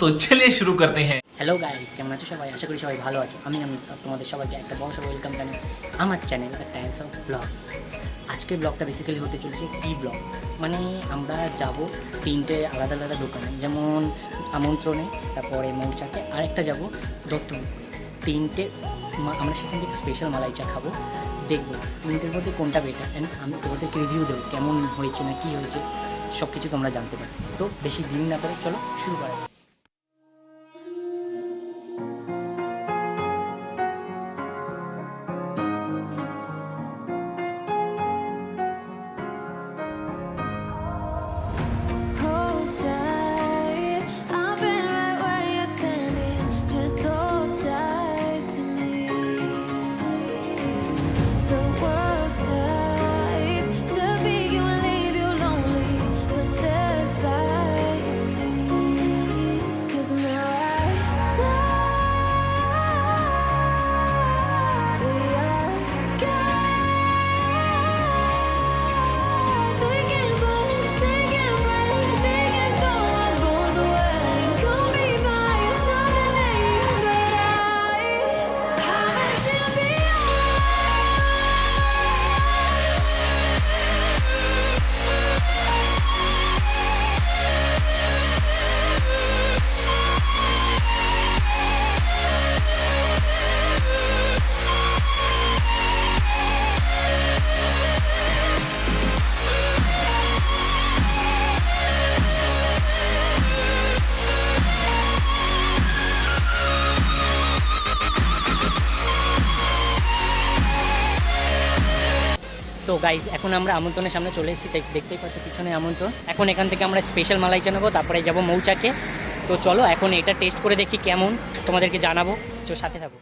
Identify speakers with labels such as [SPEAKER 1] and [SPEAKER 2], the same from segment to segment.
[SPEAKER 1] तो चलिए शुरू करते हैं।
[SPEAKER 2] হ্যালো গাইস, কেমন আছো সবাই? আশা করি সবাই ভালো আছো। আমি তোমাদের সবাইকে একটা বড় ওয়েলকাম জানাই আমার channel the Times of blog. আজকের ব্লগটা বেসিক্যালি হতে চলেছে টি ব্লগ। মানে আমরা যাব তিনটে আলাদা আলাদা দোকানে, যেমন আমন্ত্রণে, তারপরে মৌচাকে, আরেকটা যাব দত্তপুর। তিনটে আমরা সেখান থেকে স্পেশাল মালাই চা খাবো, দেখবো তিনটের মধ্যে কোনটা বেটার, অ্যান্ড আমি তোমাদেরকে রিভিউ দেবো কেমন হয়েছে না কী হয়েছে, সব কিছু তোমরা জানতে পারো। তো বেশি দিন না করে চলো শুরু করা যাক। তো গাইজ, এখন আমরা আমন্ত্রণের সামনে চলে এসেছি, দেখতেই পাচ্ছি পিছনে আমন্ত্রণ। এখন এখান থেকে আমরা স্পেশাল মালাই চা নেবো, তারপরে যাবো মৌচাকে। তো চলো এখন এটা টেস্ট করে দেখি কেমন, তোমাদেরকে জানাবো। তো সাথে থাকো।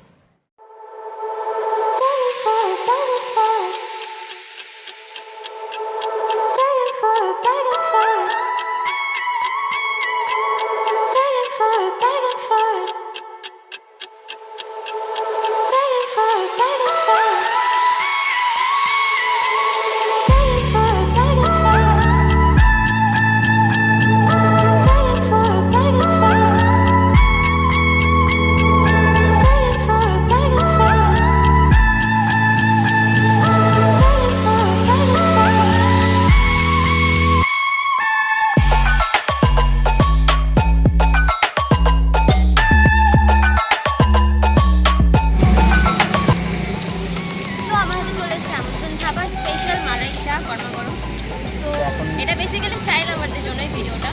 [SPEAKER 3] এটা বেসিক্যালি চাই লাভারদের জন্যই ভিডিওটা।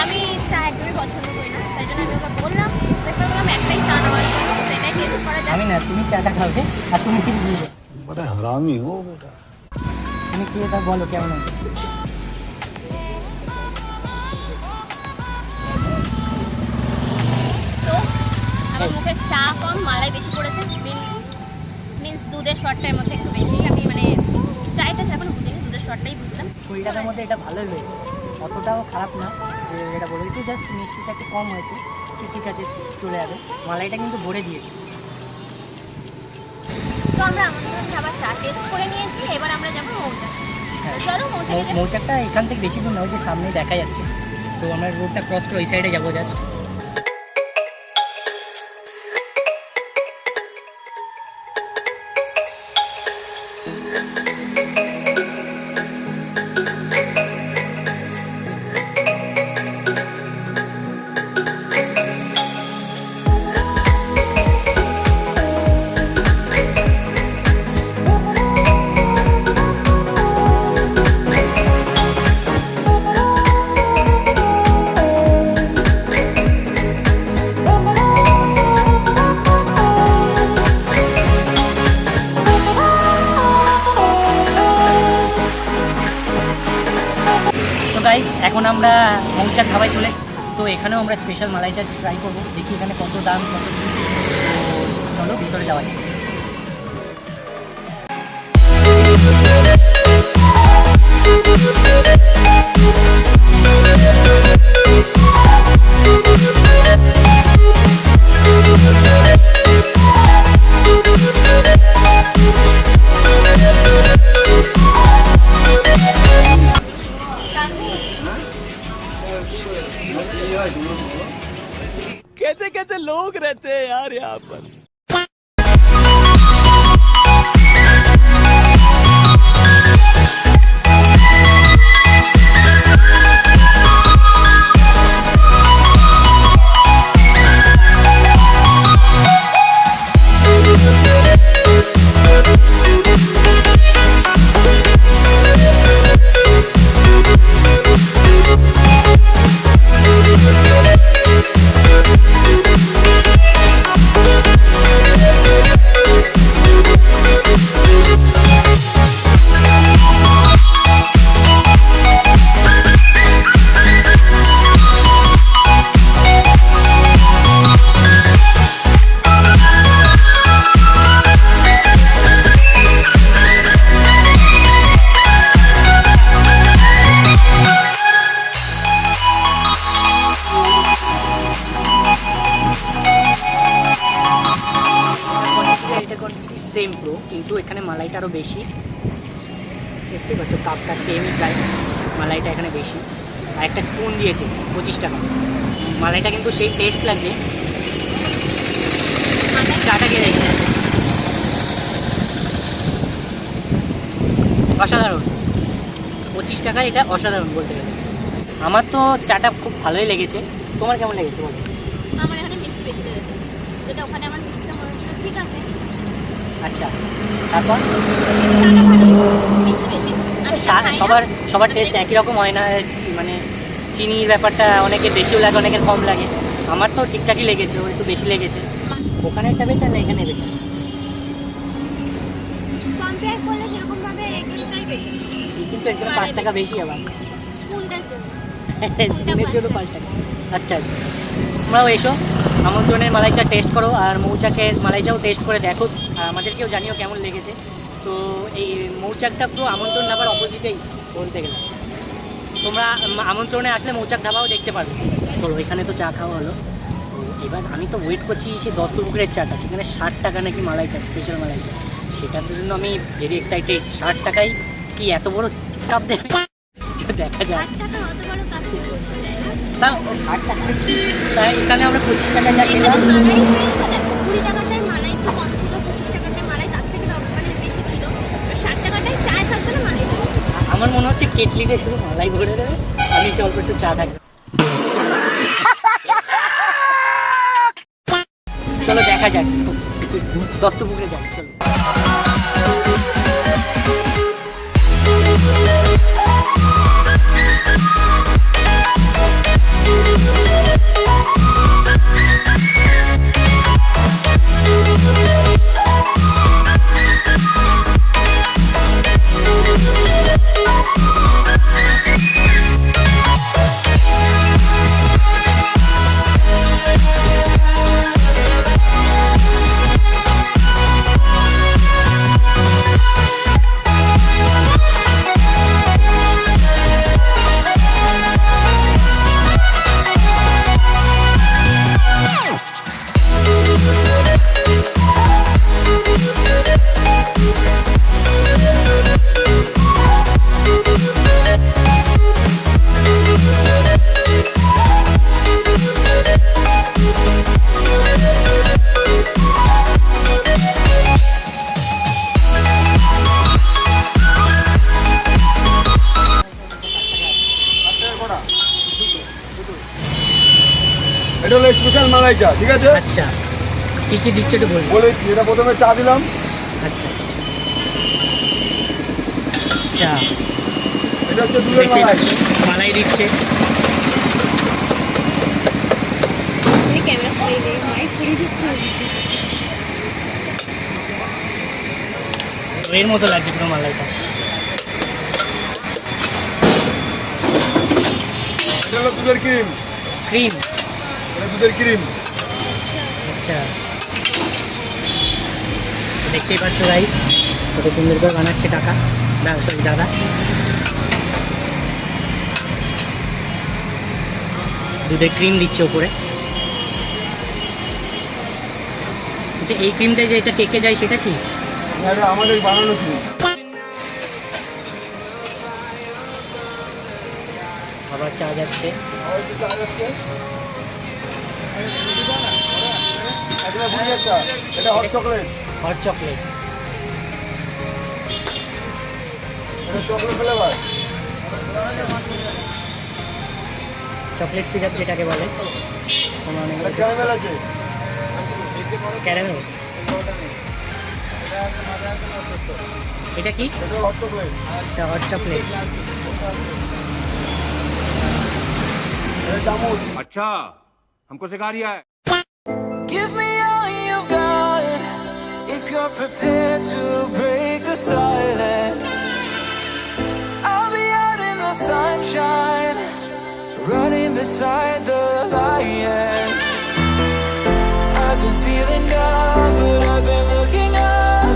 [SPEAKER 3] আমি চা একদমই পছন্দ করি না, তাই জন্য আমি ওকে বললাম, প্রেফার করলাম একটাই চা নেওয়ার জন্য। তো এটাই টেস্ট করা যায়।
[SPEAKER 2] আমি না, তুমি চাটা খাবে আর তুমি কি দিবে?
[SPEAKER 4] বড় হারামি হো বেটা।
[SPEAKER 2] তুমি কি এটা বলো কেমন আছে?
[SPEAKER 3] তো আমার মুখে চা কম, মালাই বেশি পড়েছে। মিন্স দুধের শর্টটার মধ্যে একটু বেশি। আমি মানে চায়টা এখন বুঝিনি, দুধের শর্টটাই বুঝলাম।
[SPEAKER 2] 20 টাকার মধ্যে এটা ভালোই হয়েছে, অতটাও খারাপ না যে এটা বলো। একটু জাস্ট মিষ্টিটা একটু কম হয়েছে, ঠিক আছে, চলে যাবে। মালাইটা কিন্তু ভরে দিয়েছে।
[SPEAKER 3] তো আমরা আমন্ত্রণ খাবার চা টেস্ট করে নিয়েছি, এবার আমরা যাবো মৌচাক। চলো
[SPEAKER 2] মৌচাকটা এখান থেকে বেশি দূর না, ওই যে সামনে দেখা যাচ্ছে। তো আমরা রোডটা ক্রস করে ওই সাইডে যাবো জাস্ট। গাইস, এখন আমরা মৌচাক ধাবায় চলে, তো এখানেও আমরা স্পেশাল মালাই চা ট্রাই করবো, দেখি এখানে কত দাম, কত। তো চলো ভিতরে যাওয়া যায়।
[SPEAKER 1] कैसे लोग रहते हैं यार यहाँ पर।
[SPEAKER 2] সেম প্রো, কিন্তু এখানে মালাইটা আরও বেশি। দেখতে পাচ্ছ কাপটা সেমই প্রায়, মালাইটা এখানে বেশি। আর একটা স্পুন দিয়েছে 25 টাকা। মালাইটা কিন্তু সেই টেস্ট লাগছে। চাটা খেয়ে দেখি, অসাধারণ। 25 টাকা এটা অসাধারণ বলতে গেলে। আমার তো চাটা খুব ভালোই লেগেছে। তোমার কেমন লেগেছে বলো?
[SPEAKER 3] আমার এখানে মিষ্টি বেশি লেগেছে, যেটা ওখানে আমার মিষ্টিটা মনে হচ্ছিল ঠিক আছে।
[SPEAKER 2] আচ্ছা, তারপর
[SPEAKER 3] চাটা ভালো, মিষ্টি বেশি। আমি চা খাই না।
[SPEAKER 2] সবার টেস্ট একই রকম হয় না, মানে চিনির ব্যাপারটা অনেকের বেশিও লাগে, অনেকের কম লাগে। আমার তো ঠিকঠাকই লেগেছে, ওর একটু বেশি লেগেছে। ওখানেরটা বেটার না এখানে বেটার?
[SPEAKER 3] কম্পেয়ার করলে সেরকমভাবে এখানটাই বেশি।
[SPEAKER 2] কিন্তু এখানে 5 টাকা বেশি আবার।
[SPEAKER 3] স্পুনটার জন্য।
[SPEAKER 2] স্পুনের জন্য 5 টাকা। আচ্ছা আচ্ছা, তোমরাও এসো, আমন্ত্রণের মালাই চা টেস্ট করো, আর মৌচাকের মালাই চাও টেস্ট করে দেখো, আর আমাদেরকেও জানিও কেমন লেগেছে। তো এই মৌচাকটা পুরো আমন্ত্রণ ধাবার অপোজিটেই বলতে গেলে। তোমরা আমন্ত্রণে আসলে মৌচাক ধাবাও দেখতে পারবে। চলো, এখানে তো চা খাওয়া হলো। তো এবার আমি তো ওয়েট করছি সে দত্তপুকুরের চাটা, সেখানে 60 টাকা নাকি মালাই চা, স্পেশাল মালাই চা। সেটার জন্য আমি ভেরি এক্সাইটেড। 60 টাকায় কি এত বড় কাপ দেবে? দেখা যাক।
[SPEAKER 3] 8 টাকা অত বড় কাপ দিয়ে বসে যায় না।
[SPEAKER 2] তাও 60 টাকা, তাই এখানে আমরা 25 টাকা যা
[SPEAKER 3] এখানে
[SPEAKER 2] খেলাম।
[SPEAKER 3] মালাই হয়েছে দেখো, 20 টাকাটায় মালাই একটু কম ছিল, 25 টাকাটায় মালাই তার থেকে মানে বেশি ছিল। 60 টাকাটায় চায় থাকবে না মালাই থাকবে।
[SPEAKER 2] আমার মনে হচ্ছে কেটলিতে শুধু মালাই ভরে দেবে, আমি অল্প একটু চা থাকবে। চলো দেখা যাক, দত্তপুকুরে যাক চলো।
[SPEAKER 4] এটা হলো স্পেশাল মালাই চা, ঠিক আছে?
[SPEAKER 2] আচ্ছা, কি কি দিচ্ছে একটু বলবো?
[SPEAKER 4] বলেছি, এটা প্রথমে চা দিলাম।
[SPEAKER 2] আচ্ছা আচ্ছা,
[SPEAKER 4] এটা হচ্ছে দুধের
[SPEAKER 2] দেখতেই
[SPEAKER 4] মালাই।
[SPEAKER 2] পাচ্ছ, মালাই দিচ্ছে।
[SPEAKER 3] ক্যামেরা করে দিয়ে মাইক করে দিচ্ছে।
[SPEAKER 2] এর মতো লাগছে পুরো মালাইটা।
[SPEAKER 4] এটা হলো দুধের ক্রিম।
[SPEAKER 2] ক্রিম?
[SPEAKER 4] এটা দুধের ক্রিম।
[SPEAKER 2] আচ্ছা, দেখতেই পাচ্ছ ভাই কত সুন্দর করে বানাচ্ছে কাকা, সরি দাদা। দুধের ক্রিম দিচ্ছে ওপরে। আচ্ছা, এই ক্রিমটা যে এটা কেকে যায় সেটা কি?
[SPEAKER 4] এটা আমাদের বানানো ক্রিম।
[SPEAKER 2] আবার চা যাচ্ছে।
[SPEAKER 4] আর একটু চা যাচ্ছে। একটা, এটা হট চকলেট,
[SPEAKER 2] হট চকলেট।
[SPEAKER 4] এটা চকলেট ফ্লেভার।
[SPEAKER 2] চকলেট সিরাপ যেটাকে বলে,
[SPEAKER 4] এটা ক্যারামেল আছে।
[SPEAKER 2] ক্যারামেল। এটা কি?
[SPEAKER 4] এটা হট চকলেট।
[SPEAKER 2] এটা হট চকলেট।
[SPEAKER 4] এটা জামুন।
[SPEAKER 5] अच्छा हमको सिखा रिया है।
[SPEAKER 6] Give me all you've got if you're prepared to break the silence. I'll be out in the sunshine, running beside the lions. I've been feeling down, but I've been looking up,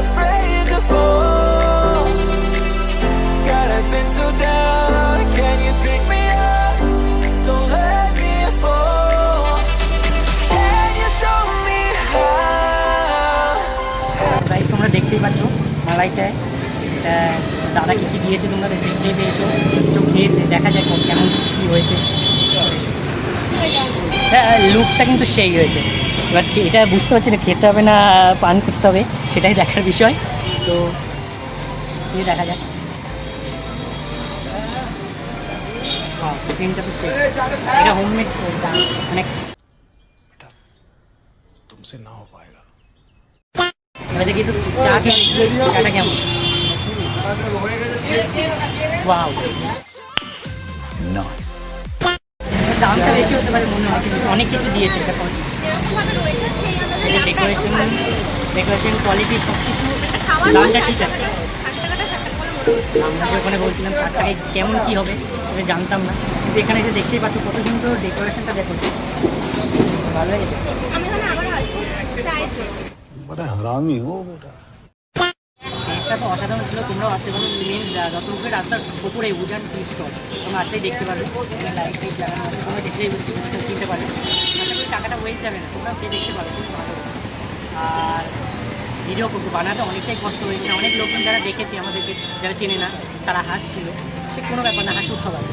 [SPEAKER 6] afraid to fall. God, I've been so down, can you pick me up? Don't let me fall. Can you show me how?
[SPEAKER 2] তাই তোমরা দেখতেই পাচ্ছ মালাই চায়। এটা দাদা কি কি দিয়েছে তোমরা দেখতেই পেয়েছো। তো খেয়ে দেখা যায় কেমন কী হয়েছে। লুকটা কিন্তু সেই হয়েছে। এবার এটা বুঝতে পারছি না খেতে হবে না পান করতে হবে, সেটাই দেখার বিষয়। তো খেয়ে দেখা যাক। হ্যাঁ, ক্রিমটা তো সেই। এটা হোমমেড মানে
[SPEAKER 4] तुमसे ना हो पाएगा।
[SPEAKER 2] এবার দেখি একটু চাটা কেমন।
[SPEAKER 4] হয়ে গেছে।
[SPEAKER 2] ওয়াও, দামটা বেশি হতে পারে মনে হয়, কিন্তু অনেক কিছু দিয়েছে এটা। ডেকোরেশন কোয়ালিটি সব কিছু, দামটা ঠিক আছে। আমরা যে ওখানে বলছিলাম 4 টাকায় কেমন কী হবে সেটা জানতাম না, কিন্তু এখানে এসে দেখতেই পাচ্ছ কত সুন্দর ডেকোরেশনটা দেখো, ভালো লেগেছে।
[SPEAKER 3] আমি তাহলে আবার আসবো চায়ের জন্য।
[SPEAKER 4] बड़ा हरामी हो बेटा।
[SPEAKER 2] টেস্টটা তো অসাধারণ ছিল। তোমরাও আসতে পারো, মেন যতটুকু রাস্তার ওপরে উজান টি স্টল, তোমরা আসলেই দেখতে পারবে। লাইট টাইট লাগানো আছে, তোমরা দেখলেই কিনতে পারবে। আশা করি টাকাটা ওয়েস্ট যাবে না, তোমরা দেখতে পারো, খুব ভালো। আর ভিডিও বানাতে অনেকটাই কষ্ট হয়েছে। অনেক লোকজন যারা দেখেছে আমাদেরকে, যারা চেনে না, তারা হাসছিল। সে কোনো ব্যাপার না, হাসুক সবাই।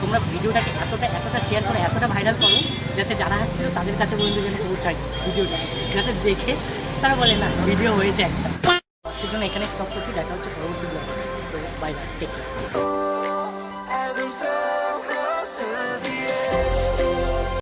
[SPEAKER 2] তোমরা ভিডিওটাকে এতটা শেয়ার করো, এতটা ভাইরাল করো, যাতে যারা হাসছিল তাদের কাছে পর্যন্ত যেন পৌঁছায় ভিডিওটা, যাতে দেখে তারা বলে না ভিডিও হয়েছে একটা। আজকের জন্য এখানে স্টপ করছি, দেখা হচ্ছে পরবর্তী ব্লগে। তো bye bye, take care.
[SPEAKER 6] As I'm so close to the